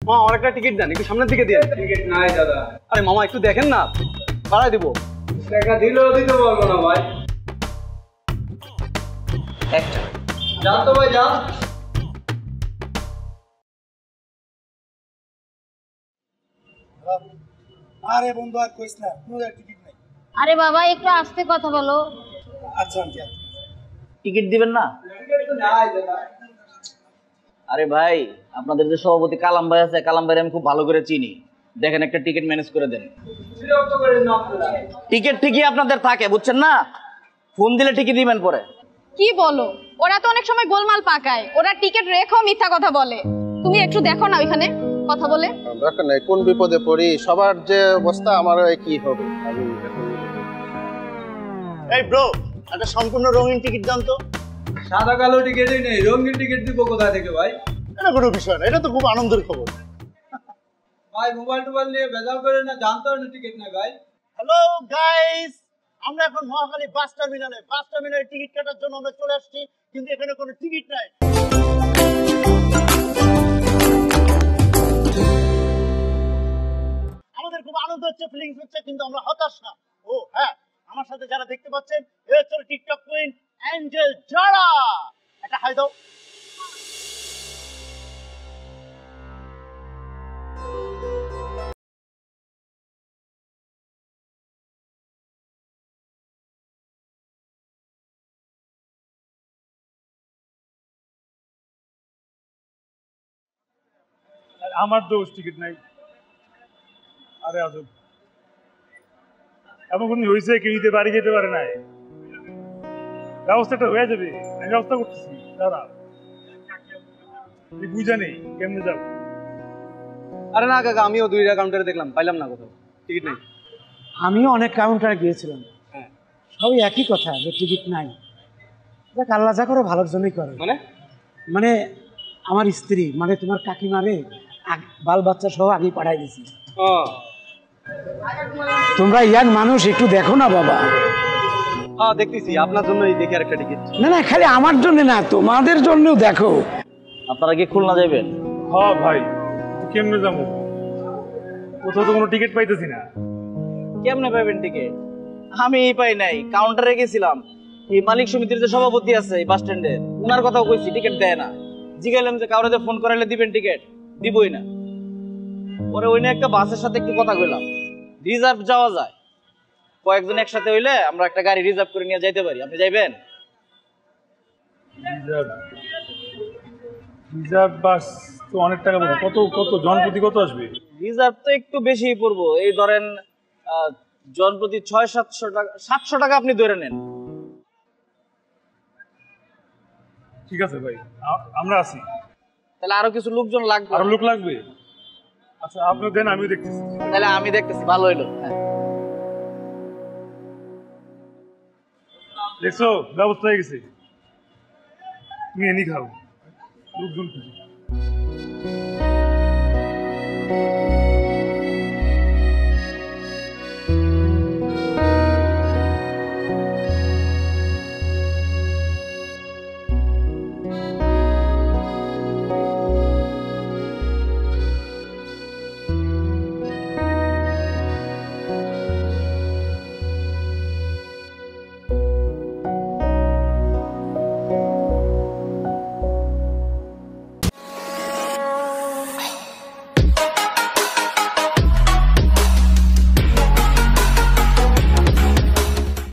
মামা আমার একটা টিকিট দেন, একটু সামনের দিকে দিয়ে। টিকিট নাই দাদা। আরে মামা একটু দেখেন না, বাড়াই দিব। টাকা দিলেও দিতে পারবো না ভাই। একটা যান তো ভাই, যান। আরে বন্ধু আর কইস না, কোনো টিকিট নাই। আরে বাবা একটু আস্তে কথা বলো। আচ্ছা আন্টি, টিকিট দিবেন না? টিকিট তো নাই দাদা। আরে ভাই, আপনাদের যে সভাপতি কালাম ভাই আছে, কালাম ভাই আমি খুব ভালো করে চিনি। দেখেন একটা টিকিট ম্যানেজ করে দেন। বিরক্ত করেন না আপনারা। টিকিট ঠিকই আপনাদের থাকে, বুঝছেন না? ফোন দিলে টিকিট দিবেন পরে। কি বলো, ওরা তো অনেক সময় গোলমাল পাকায়, ওরা টিকিট রেখো মিথ্যা কথা বলে। তুমি একটু দেখো না ওইখানে কথা বলে। দরকার নাই, কোন বিপদে পড়ি, সবার যে অবস্থা আমারও কি হবে। আমি এই ব্রো, একটা সম্পূর্ণ রঙিন টিকিট দাম তো। সাদা কালো টিকিটই নেই, রঙিন টিকিট দিব কোথা থেকে ভাই? এটা কোনো বিষয় না, এটা তো খুব আনন্দের খবর। ভাই মোবাইল টোবাইল নিয়ে ভেজাল করে না, জানতো না টিকিট নাই ভাই। হ্যালো গাইস, আমরা এখন মহাখালী বাস টার্মিনালে। বাস টার্মিনালে টিকিট কাটার জন্য আমরা চলে আসছি, কিন্তু এখানে কোনো টিকিট নাই। আমাদের খুব আনন্দ হচ্ছে, ফিলিংস হচ্ছে, কিন্তু আমরা হতাশ না। ও হ্যাঁ, আমার সাথে যারা দেখতে পাচ্ছেন, এ হচ্ছে টিকটক কুইন অ্যাঞ্জেল জারা। একটা হাই দাও। আমার দোষ, টিকিট নাই। আরে আজব, এমন কোন হয়েছে কেউ ঈদে বাড়ি যেতে পারে নাই? ব্যবস্থাটা হয়ে যাবে, আমি ব্যবস্থা করতেছি, দাঁড়া। বুঝা নেই কেমনে যাবো। আরে না কাকা, আমিও 2টা কাউন্টারে দেখলাম, পাইলাম না কোথাও টিকিট নেই। আমিও অনেক কাউন্টারে গিয়েছিলাম, হ্যাঁ সবই একই কথা যে টিকিট নাই। দেখ, আল্লাহ যা করে ভালোর জন্যই করে। মানে আমার স্ত্রী, মানে তোমার কাকিমারে বাল বাচ্চা সহ আগেই পাঠাই দিছি। তোমরা ইয়াং মানুষ, একটু দেখো না বাবা। হ্যাঁ দেখতেছি, আপনার জন্যই দেখি আরেকটা টিকিট। না না, খালি আমার জন্য না, তোমাদের জন্যও দেখো। আপনারা কি খুলনা যাবেন? হ্যাঁ ভাই, কেমনে যাবো? কোথাও তো কোনো টিকিট পাইতেছি না। কেমনে পাইবেন টিকিট? আমি পাই নাই, কাউন্টারে গেছিলাম। এই মালিক সমিতির যে সভাপতি আছে এই বাস স্ট্যান্ডের, উনার কথাও কইছি, টিকিট দেয় না। জিগাইলাম যে কাউরে ফোন করাইলে দিবেন টিকিট, দিবই না। পরে ওই একটা বাসের সাথে একটু কথা কইলাম, রিজার্ভ যাওয়া যায়, কয়েকজন একসাথে হইলে আমরা একটা গাড়ি রিজার্ভ করে নিয়ে যাইতে পারি। আপনি যাইবেন? রিজার্ভ বাস তো অনেক টাকা পড়বে। কত কত জনপ্রতি কত আসবে? রিজার্ভ তো একটু বেশি পড়বো, এই ধরেন জনপ্রতি 600-700 টাকা, 700 টাকা আপনি ধরে নেন। ঠিক আছে ভাই, আমরা আছি। তাহলে আরো কিছু লোকজন লাগবে। আরো লোক লাগবে? আচ্ছা আপনিও দেন, আমিও দেখতেছি। তাহলে আমি দেখতেছি, ভালো হইলো। হ্যাঁ দেখছো, ব্যবস্থা হয়ে গেছে। তুমি এনি খাও, লোকজন খুঁজো।